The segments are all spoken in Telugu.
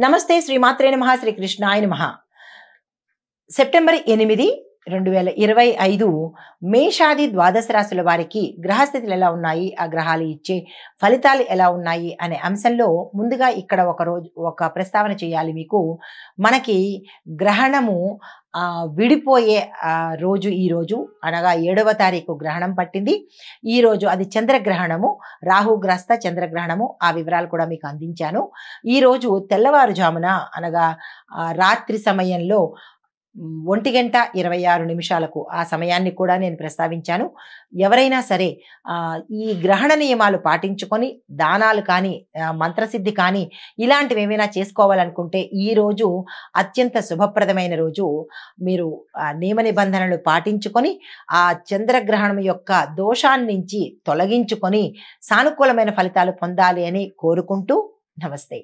నమస్తే శ్రీమాత్రే నమః శ్రీ కృష్ణాయ నమః. సెప్టెంబర్ 8, 2025 మేషాది ద్వాదశ రాశుల వారికి గ్రహస్థితులు ఎలా ఉన్నాయి, ఆ గ్రహాలు ఇచ్చే ఫలితాలు ఎలా ఉన్నాయి అనే అంశంలో ముందుగా ఇక్కడ ఒక ప్రస్తావన చేయాలి మీకు. మనకి గ్రహణము విడిపోయే రోజు ఈ రోజు, అనగా 7వ తారీఖు గ్రహణం పట్టింది. ఈ రోజు అది చంద్రగ్రహణము, రాహుగ్రస్త చంద్రగ్రహణము. ఆ వివరాలు కూడా మీకు అందించాను. ఈ రోజు తెల్లవారుజామున అనగా రాత్రి సమయంలో 1:26 ఆ సమయాన్ని కూడా నేను ప్రస్తావించాను. ఎవరైనా సరే ఈ గ్రహణ నియమాలు పాటించుకొని దానాలు కానీ, మంత్రసిద్ధి కానీ ఇలాంటివి ఏమైనా చేసుకోవాలనుకుంటే ఈ రోజు అత్యంత శుభప్రదమైన రోజు. మీరు నియమ నిబంధనలు పాటించుకొని ఆ చంద్రగ్రహణం యొక్క దోషాన్నించి తొలగించుకొని సానుకూలమైన ఫలితాలు పొందాలి అని కోరుకుంటూ నమస్తే.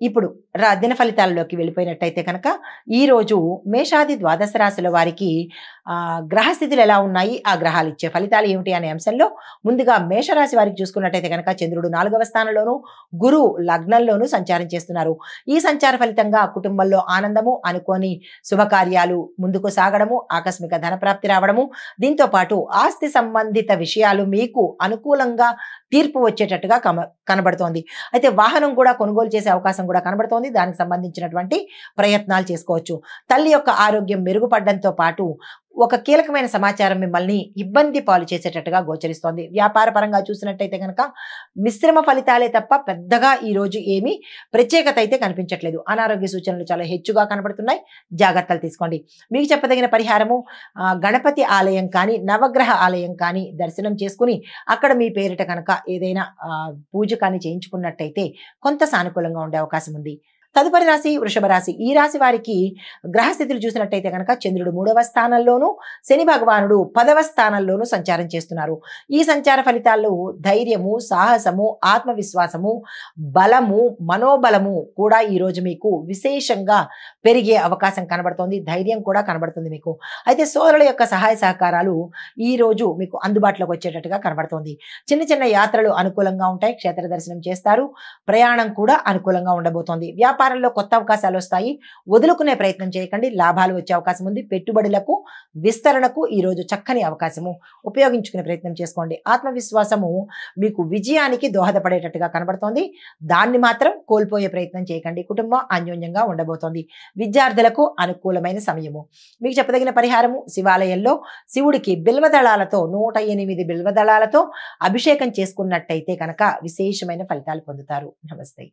ఇప్పుడు దిన ఫలితాలలోకి వెళ్ళిపోయినట్టయితే కనుక ఈరోజు మేషాది ద్వాదశ రాశుల వారికి గ్రహస్థితులు ఎలా ఉన్నాయి, ఆ గ్రహాలు ఇచ్చే ఫలితాలు ఏమిటి అనే అంశంలో ముందుగా మేషరాశి వారికి చూసుకున్నట్టయితే కనుక చంద్రుడు 4వ స్థానంలోను, గురువు లగ్నంలోను సంచారం చేస్తున్నారు. ఈ సంచార ఫలితంగా కుటుంబంలో ఆనందము, అనుకోని శుభకార్యాలు ముందుకు సాగడము, ఆకస్మిక ధనప్రాప్తి రావడము, దీంతో పాటు ఆస్తి సంబంధిత విషయాలు మీకు అనుకూలంగా తీర్పు వచ్చేటట్టుగా కనబడుతోంది. అయితే వాహనం కూడా కొనుగోలు చేసే అవకాశం కూడా కనబడుతోంది. దానికి సంబంధించినటువంటి ప్రయత్నాలు చేసుకోవచ్చు. తల్లి యొక్క ఆరోగ్యం మెరుగుపడడంతో పాటు ఒక కీలకమైన సమాచారం మిమ్మల్ని ఇబ్బంది పాలు చేసేటట్టుగా గోచరిస్తోంది. వ్యాపార పరంగా చూసినట్టయితే కనుక మిశ్రమ ఫలితాలే తప్ప పెద్దగా ఈ రోజు ఏమీ ప్రత్యేకత అయితే కనిపించట్లేదు. అనారోగ్య సూచనలు చాలా హెచ్చుగా కనబడుతున్నాయి. జాగ్రత్తలు తీసుకోండి. మీకు చెప్పదగిన పరిహారము గణపతి ఆలయం కానీ, నవగ్రహ ఆలయం కానీ దర్శనం చేసుకుని అక్కడ మీ పేరిట కనుక ఏదైనా పూజ కానీ చేయించుకున్నట్టయితే కొంత సానుకూలంగా ఉండే అవకాశం ఉంది. తదుపరి రాశి వృషభ రాశి. ఈ రాశి వారికి గ్రహస్థితులు చూసినట్టయితే కనుక చంద్రుడు 3వ స్థానంలోను, శని భగవానుడు 10వ స్థానంలోను సంచారం చేస్తున్నారు. ఈ సంచార ఫలితాల్లో ధైర్యము, సాహసము, ఆత్మవిశ్వాసము, బలము, మనోబలము కూడా ఈరోజు మీకు విశేషంగా పెరిగే అవకాశం కనబడుతోంది. ధైర్యం కూడా కనబడుతుంది మీకు. అయితే సోదరుల యొక్క సహాయ సహకారాలు ఈ రోజు మీకు అందుబాటులోకి వచ్చేటట్టుగా కనబడుతోంది. చిన్న చిన్న యాత్రలు అనుకూలంగా ఉంటాయి. క్షేత్ర దర్శనం చేస్తారు. ప్రయాణం కూడా అనుకూలంగా ఉండబోతోంది. వ్యాపారంలో కొత్త అవకాశాలు వస్తాయి. వదులుకునే ప్రయత్నం చేయకండి. లాభాలు వచ్చే అవకాశం ఉంది. పెట్టుబడులకు, విస్తరణకు ఈరోజు చక్కని అవకాశము, ఉపయోగించుకునే ప్రయత్నం చేసుకోండి. ఆత్మవిశ్వాసము మీకు విజయానికి దోహదపడేటట్టుగా కనబడుతోంది. దాన్ని మాత్రం కోల్పోయే ప్రయత్నం చేయకండి. కుటుంబం అన్యోన్యంగా ఉండబోతోంది. విద్యార్థులకు అనుకూలమైన సమయము. మీకు చెప్పదగిన పరిహారము శివాలయంలో శివుడికి బిల్వదళాలతో 108 బిల్వదళాలతో అభిషేకం చేసుకున్నట్టయితే కనుక విశేషమైన ఫలితాలు పొందుతారు. నమస్తే.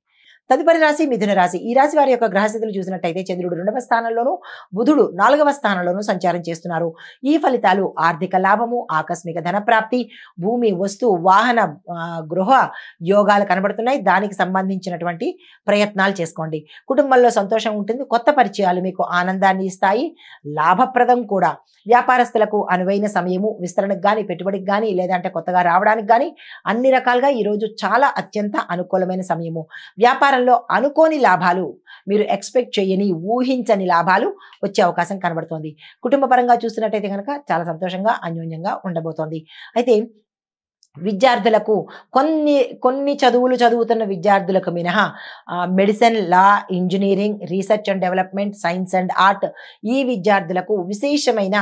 తదుపరి రాశి మిథున రాశి. ఈ రాశి వారి యొక్క గ్రహస్థితులు చూసినట్టయితే చంద్రుడు 2వ స్థానంలోను, బుధుడు 4వ స్థానంలోను సంచారం చేస్తున్నారు. ఈ ఫలితాలు ఆర్థిక లాభము, ఆకస్మిక ధనప్రాప్తి, భూమి, వస్తు, వాహన, గృహ యోగాలు కనబడుతున్నాయి. దానికి సంబంధించినటువంటి ప్రయత్నాలు చేసుకోండి. కుటుంబంలో సంతోషం ఉంటుంది. కొత్త పరిచయాలు మీకు ఆనందాన్ని ఇస్తాయి. లాభప్రదం కూడా. వ్యాపారస్తులకు అనువైన సమయము, విస్తరణకు కానీ, పెట్టుబడికి కానీ, లేదంటే కొత్తగా రావడానికి కానీ అన్ని రకాలుగా ఈరోజు చాలా అత్యంత అనుకూలమైన సమయము. వ్యాపారంలో అనుకోని లాభాలు, మీరు ఎక్స్పెక్ట్ చేయని, ఊహించని లాభాలు వచ్చే అవకాశం కనబడుతోంది. కుటుంబ పరంగా చూస్తున్నట్టయితే కనుక చాలా సంతోషంగా, అన్యోన్యంగా ఉండబోతోంది. అయితే విద్యార్థులకు కొన్ని చదువులు చదువుతున్న విద్యార్థులకు మినహా medicine, law, engineering, research and development, science and art ఈ విద్యార్థులకు విశేషమైన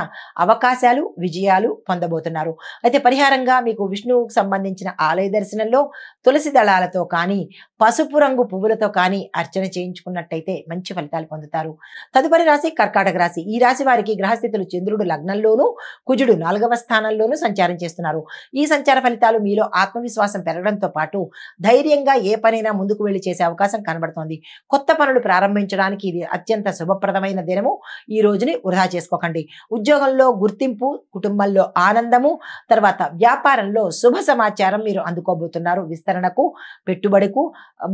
అవకాశాలు, విజయాలు పొందబోతున్నారు. అయితే పరిహారంగా మీకు విష్ణువుకు సంబంధించిన ఆలయ దర్శనంలో తులసి దళాలతో కానీ, పసుపు రంగు పువ్వులతో కానీ అర్చన చేయించుకున్నట్టయితే మంచి ఫలితాలు పొందుతారు. తదుపరి రాశి కర్కాటక రాశి. ఈ రాశి వారికి గ్రహస్థితులు చంద్రుడు లగ్నంలోను, కుజుడు 4వ స్థానంలోను సంచారం చేస్తున్నారు. ఈ సంచార ఫలితాలు మీలో ఆత్మవిశ్వాసం పెరగడంతో పాటు ధైర్యంగా ఏ పనైనా ముందుకు వెళ్లి చేసే అవకాశం కనబడుతోంది. కొత్త పనులు ప్రారంభించడానికి ఇది అత్యంత శుభప్రదమైన దినము. ఈ రోజుని వృధా చేసుకోకండి. ఉద్యోగంలో గుర్తింపు, కుటుంబంలో ఆనందము, తర్వాత వ్యాపారంలో శుభ సమాచారం మీరు అందుకోబోతున్నారు. విస్తరణకు, పెట్టుబడికు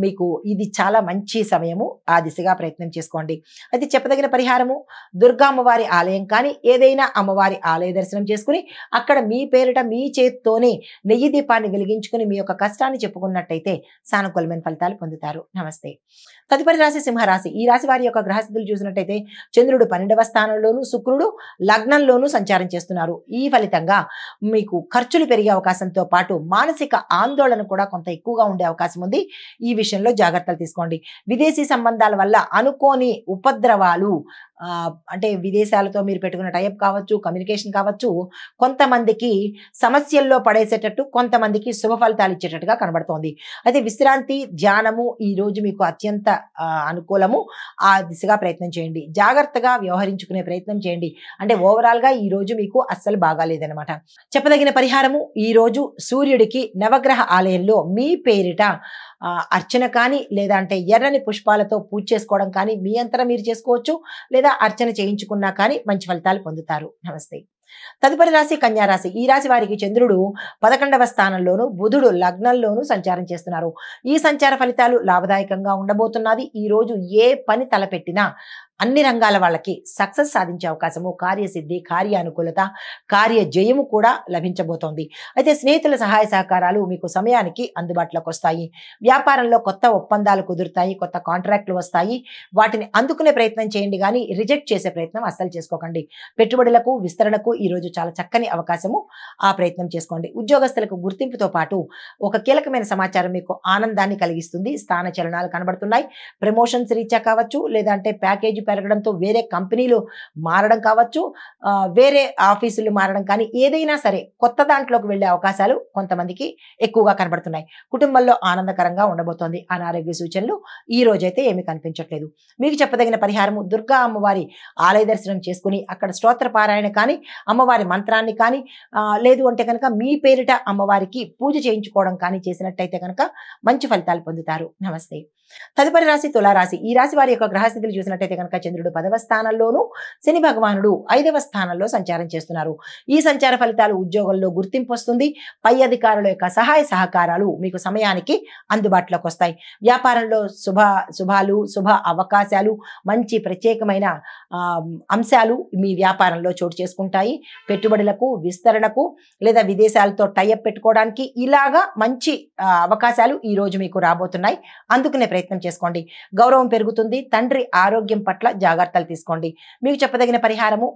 మీకు ఇది చాలా మంచి సమయము. ఆ దిశగా ప్రయత్నం చేసుకోండి. అయితే చెప్పదగిన పరిహారము దుర్గా అమ్మవారి ఆలయం కానీ, ఏదైనా అమ్మవారి ఆలయ దర్శనం చేసుకుని అక్కడ మీ పేరిట మీ చేత్తోనే నెయ్యి దీపాన్ని వెలిగించుకుని మీ యొక్క కష్టాన్ని చెప్పుకున్నట్టయితే సానుకూలమైన ఫలితాలు పొందుతారు. నమస్తే. తదుపరి రాశి సింహరాశి. ఈ రాశి వారి యొక్క గ్రహస్థితులు చూసినట్టయితే చంద్రుడు 12వ స్థానంలోను, శుక్రుడు లగ్నంలోనూ సంచారం చేస్తున్నారు. ఈ ఫలితంగా మీకు ఖర్చులు పెరిగే అవకాశంతో పాటు మానసిక ఆందోళన కూడా కొంత ఎక్కువగా ఉండే అవకాశం ఉంది. ఈ విషయంలో జాగ్రత్తలు తీసుకోండి. విదేశీ సంబంధాల వల్ల అనుకోని ఉపద్రవాలు, అంటే విదేశాలతో మీరు పెట్టుకున్న టైప్ కావచ్చు, కమ్యూనికేషన్ కావచ్చు, కొంతమందికి సమస్యల్లో పడేసేటట్టు, కొంతమందికి శుభ ఫలితాలు ఇచ్చేటట్టుగా కనబడుతోంది. అయితే విశ్రాంతి, ధ్యానము ఈ రోజు మీకు అత్యంత అనుకూలము. ఆ దిశగా ప్రయత్నం చేయండి. జాగ్రత్తగా వ్యవహరించుకునే ప్రయత్నం చేయండి. అంటే ఓవరాల్ గా ఈ రోజు మీకు అస్సలు బాగాలేదనమాట. చెప్పదగిన పరిహారము, ఈ రోజు సూర్యుడికి నవగ్రహ ఆలయంలో మీ పేరిట అర్చన కానీ, లేదా అంటే ఎర్రని పుష్పాలతో పూజ చేసుకోవడం కానీ, మీ అంతటా మీరు చేసుకోవచ్చు, లేదా అర్చన చేయించుకున్నా కానీ మంచి ఫలితాలు పొందుతారు. నమస్తే. తదుపరి రాశి కన్యా రాశి. ఈ రాశి వారికి చంద్రుడు 11వ స్థానంలోను, బుధుడు లగ్నంలోను సంచారం చేస్తున్నారు. ఈ సంచార ఫలితాలు లాభదాయకంగా ఉండబోతున్నది. ఈ రోజు ఏ పని తలపెట్టినా అన్ని రంగాల వాళ్ళకి సక్సెస్ సాధించే అవకాశము, కార్యసిద్ధి, కార్యానుకూలత, కార్య జయము కూడా లభించబోతోంది. అయితే స్నేహితుల సహాయ సహకారాలు మీకు సమయానికి అందుబాటులోకి వస్తాయి. వ్యాపారంలో కొత్త ఒప్పందాలు కుదురుతాయి, కొత్త కాంట్రాక్టులు వస్తాయి. వాటిని అందుకునే ప్రయత్నం చేయండి, కానీ రిజెక్ట్ చేసే ప్రయత్నం అస్సలు చేసుకోకండి. పెట్టుబడులకు, విస్తరణకు ఈ రోజు చాలా చక్కని అవకాశము, ఆ ప్రయత్నం చేసుకోండి. ఉద్యోగస్తులకు గుర్తింపుతో పాటు ఒక కీలకమైన సమాచారం మీకు ఆనందాన్ని కలిగిస్తుంది. స్థాన చలనాలు కనబడుతున్నాయి. ప్రమోషన్స్ రీత్యా కావచ్చు, లేదంటే ప్యాకేజీ పెరగడంతో వేరే కంపెనీలు మారడం కావచ్చు, వేరే ఆఫీసులు మారడం కానీ, ఏదైనా సరే కొత్త దాంట్లోకి వెళ్ళే అవకాశాలు కొంతమందికి ఎక్కువగా కనబడుతున్నాయి. కుటుంబంలో ఆనందకరంగా ఉండబోతోంది. అనారోగ్య సూచనలు ఈ రోజైతే ఏమీ కనిపించట్లేదు. మీకు చెప్పదగిన పరిహారము, దుర్గా అమ్మవారి ఆలయ దర్శనం చేసుకుని అక్కడ స్తోత్ర పారాయణ కానీ, అమ్మవారి మంత్రాన్ని కానీ, లేదు అంటే కనుక మీ పేరిట అమ్మవారికి పూజ చేయించుకోవడం కానీ చేసినట్టయితే కనుక మంచి ఫలితాలు పొందుతారు. నమస్తే. తదుపరి రాశి తులారాశి. ఈ రాశి వారి యొక్క గ్రహస్థితులు చూసినట్టయితే కనుక చంద్రుడు 10వ స్థానంలోను, శని భగవానుడు 5వ స్థానంలో సంచారం చేస్తున్నారు. ఈ సంచార ఫలితాలు ఉద్యోగంలో గుర్తింపు వస్తుంది. పై అధికారుల యొక్క సహాయ సహకారాలు మీకు సమయానికి అందుబాటులోకి వస్తాయి. వ్యాపారంలో శుభాలు, శుభ అవకాశాలు, మంచి ప్రత్యేకమైన అంశాలు మీ వ్యాపారంలో చోటు చేసుకుంటాయి. పెట్టుబడులకు, విస్తరణకు, లేదా విదేశాలతో టైఅప్ పెట్టుకోవడానికి ఇలాగా మంచి అవకాశాలు ఈ రోజు మీకు రాబోతున్నాయి. అందుకునే ప్రయత్నం చేసుకోండి. గౌరవం పెరుగుతుంది. తండ్రి ఆరోగ్యం పట్ల జాగ్రత్తలు తీసుకోండి. మీకు చెప్పదగిన పరిహారము,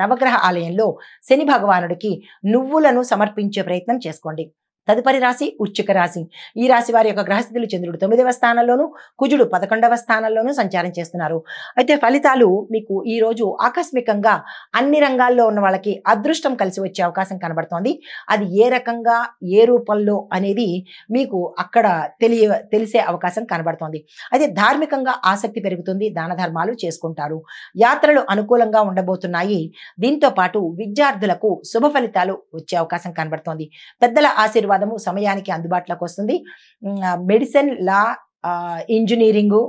నవగ్రహ ఆలయంలో శని భగవానుడికి నువ్వులను సమర్పించే ప్రయత్నం చేసుకోండి. తదుపరి రాశి వృశ్చిక రాశి. ఈ రాశి వారి యొక్క గ్రహస్థితులు చంద్రుడు 9వ స్థానంలోను, కుజుడు 11వ స్థానంలోను సంచారం చేస్తున్నారు. అయితే ఫలితాలు మీకు ఈ రోజు ఆకస్మికంగా అన్ని రంగాల్లో ఉన్న వాళ్ళకి అదృష్టం కలిసి వచ్చే అవకాశం కనబడుతోంది. అది ఏ రకంగా, ఏ రూపంలో అనేది మీకు అక్కడ తెలిసే అవకాశం కనబడుతోంది. అయితే ధార్మికంగా ఆసక్తి పెరుగుతుంది. దాన ధర్మాలు చేసుకుంటారు. యాత్రలు అనుకూలంగా ఉండబోతున్నాయి. దీంతో పాటు విద్యార్థులకు శుభ ఫలితాలు వచ్చే అవకాశం కనబడుతోంది. పెద్దల ఆశీర్వాదము సమయానికి అందుబాటులోకి వస్తుంది. మెడిసిన్, లా, ఇంజనీరింగు,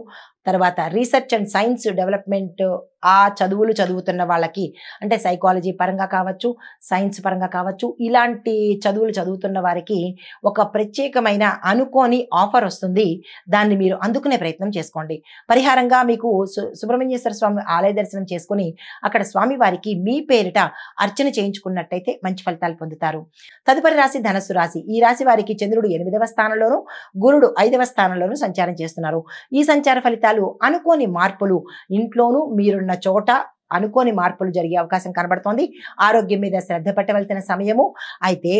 తర్వాత రీసెర్చ్ అండ్ సైన్స్ డెవలప్మెంట్, ఆ చదువులు చదువుతున్న వాళ్ళకి, అంటే సైకాలజీ పరంగా కావచ్చు, సైన్స్ పరంగా కావచ్చు, ఇలాంటి చదువులు చదువుతున్న వారికి ఒక ప్రత్యేకమైన అనుకోని ఆఫర్ వస్తుంది. దాన్ని మీరు అందుకునే ప్రయత్నం చేసుకోండి. పరిహారంగా మీకు సుబ్రహ్మణ్యేశ్వర స్వామి ఆలయ దర్శనం చేసుకుని అక్కడ స్వామి వారికి మీ పేరిట అర్చన చేయించుకున్నట్టయితే మంచి ఫలితాలు పొందుతారు. తదుపరి రాశి ధనస్సు రాశి. ఈ రాశి వారికి చంద్రుడు 8వ స్థానంలోను, గురుడు 5వ స్థానంలోను సంచారం చేస్తున్నారు. ఈ సంచార ఫలితాలు అనుకోని మార్పులు, ఇంట్లోనూ మీరున్న చోట అనుకోని మార్పులు జరిగే అవకాశం కనబడుతోంది. ఆరోగ్యం మీద శ్రద్ధ పెట్టవలసిన సమయము. అయితే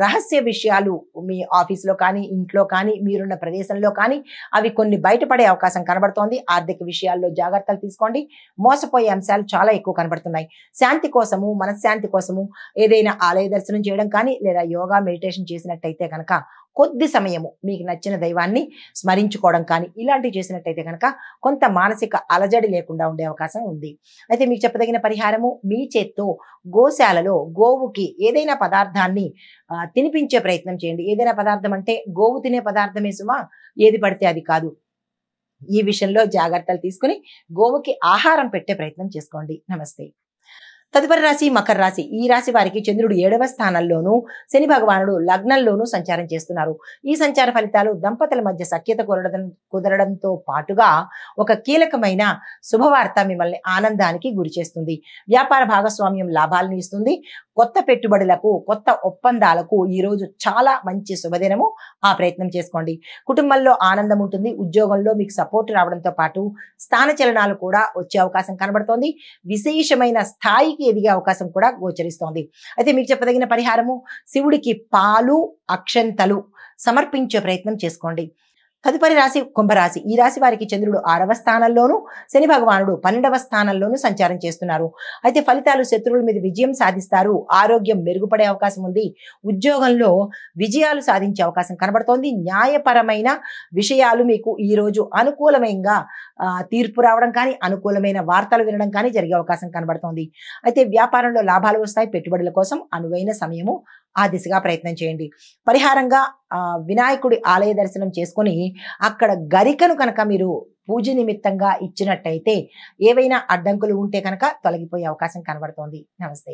రహస్య విషయాలు మీ ఆఫీసులో కానీ, ఇంట్లో కానీ, మీరున్న ప్రదేశంలో కానీ అవి కొన్ని బయటపడే అవకాశం కనబడుతోంది. ఆర్థిక విషయాల్లో జాగ్రత్తలు తీసుకోండి. మోసపోయే అంశాలు చాలా ఎక్కువ కనబడుతున్నాయి. శాంతి కోసము, మనశ్శాంతి కోసము ఏదైనా ఆలయ దర్శనం చేయడం కానీ, లేదా యోగా, మెడిటేషన్ చేసినట్టయితే కనుక కొద్ది సమయము మీకు నచ్చిన దైవాన్ని స్మరించుకోవడం కానీ ఇలాంటివి చేసినట్టయితే కనుక కొంత మానసిక అలజడి లేకుండా ఉండే అవకాశం ఉంది. అయితే మీకు చెప్పదగిన పరిహారము, మీ చేత్తో గోశాలలో గోవుకి ఏదైనా పదార్థాన్ని తినిపించే ప్రయత్నం చేయండి. ఏదైనా పదార్థం అంటే గోవు తినే పదార్థమే సుమా, ఏది పడితే అది కాదు. ఈ విషయంలో జాగ్రత్తలు తీసుకుని గోవుకి ఆహారం పెట్టే ప్రయత్నం చేసుకోండి. నమస్తే. తదుపరి రాశి మకర రాశి. ఈ రాశి వారికి చంద్రుడు 7వ స్థానంలోను, శని భగవానుడు లగ్నంలోను సంచారం చేస్తున్నారు. ఈ సంచార ఫలితాలు దంపతుల మధ్య సఖ్యత కుదరడంతో పాటుగా ఒక కీలకమైన శుభవార్త మిమ్మల్ని ఆనందానికి గురి చేస్తుంది. వ్యాపార భాగస్వామ్యం లాభాలను ఇస్తుంది. కొత్త పెట్టుబడులకు, కొత్త ఒప్పందాలకు ఈ రోజు చాలా మంచి శుభదినము. ఆ ప్రయత్నం చేసుకోండి. కుటుంబంలో ఆనందం ఉంటుంది. ఉద్యోగంలో మీకు సపోర్ట్ రావడంతో పాటు స్థాన చలనాలు కూడా వచ్చే అవకాశం కనబడుతోంది. విశేషమైన స్థాయికి ఎదిగే అవకాశం కూడా గోచరిస్తోంది. అయితే మీకు చెప్పదగిన పరిహారము, శివుడికి పాలు, అక్షంతలు సమర్పించే ప్రయత్నం చేసుకోండి. తదుపరి రాశి కుంభరాశి. ఈ రాశి వారికి చంద్రుడు 6వ స్థానంలోను, శని భగవానుడు 12వ స్థానంలోను సంచారం చేస్తున్నారు. అయితే ఫలితాలు శత్రువుల మీద విజయం సాధిస్తారు. ఆరోగ్యం మెరుగుపడే అవకాశం ఉంది. ఉద్యోగంలో విజయాలు సాధించే అవకాశం కనబడుతోంది. న్యాయపరమైన విషయాలు మీకు ఈ రోజు అనుకూలమైన తీర్పు రావడం కానీ, అనుకూలమైన వార్తలు వినడం కానీ జరిగే అవకాశం కనబడుతోంది. అయితే వ్యాపారంలో లాభాలు వస్తాయి. పెట్టుబడుల కోసం అనువైన సమయము. ఆ దిశగా ప్రయత్నం చేయండి. పరిహారంగా వినాయకుడి ఆలయ దర్శనం చేసుకొని అక్కడ గరికను కనుక మీరు పూజ నిమిత్తంగా ఇచ్చినట్టయితే ఏవైనా అడ్డంకులు ఉంటే కనుక తొలగిపోయే అవకాశం కనబడుతోంది. నమస్తే.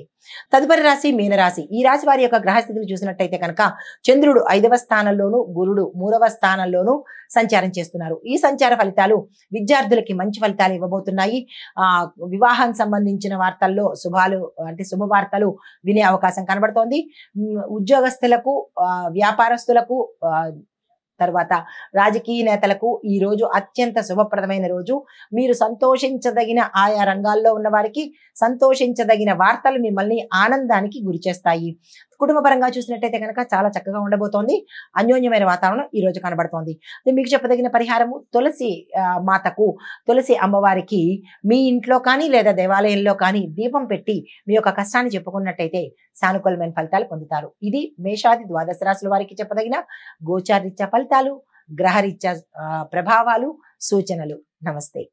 తదుపరి రాశి మీనరాశి. ఈ రాశి వారి యొక్క గ్రహస్థితిని చూసినట్టయితే కనుక చంద్రుడు 5వ స్థానంలోను, గురుడు 3వ స్థానంలోను సంచారం చేస్తున్నారు. ఈ సంచార ఫలితాలు విద్యార్థులకి మంచి ఫలితాలు ఇవ్వబోతున్నాయి. వివాహం సంబంధించిన వార్తల్లో శుభవార్తలు వినే అవకాశం కనబడుతోంది. ఉద్యోగస్తులకు, వ్యాపారస్తులకు, తర్వాత రాజకీయ నేతలకు ఈ రోజు అత్యంత శుభప్రదమైన రోజు. మీరు సంతోషించదగిన, ఆయా రంగాల్లో ఉన్న వారికి సంతోషించదగిన వార్తలు మిమ్మల్ని ఆనందానికి గురి చేస్తాయి. కుటుంబ పరంగా చూసినట్టయితే కనుక చాలా చక్కగా ఉండబోతోంది. అన్యోన్యమైన వాతావరణం ఈ రోజు కనబడుతోంది. మీకు చెప్పదగిన పరిహారము, తులసి మాతకు, తులసి అమ్మవారికి మీ ఇంట్లో కానీ లేదా దేవాలయంలో కానీ దీపం పెట్టి మీ యొక్క కష్టాన్ని చెప్పుకున్నట్టయితే సానుకూలమైన ఫలితాలు పొందుతారు. ఇది మేషాది ద్వాదశ రాశుల వారికి చెప్పదగిన గోచారరీత్యా ఫలితాలు, గ్రహరీత్యా ప్రభావాలు, సూచనలు. నమస్తే.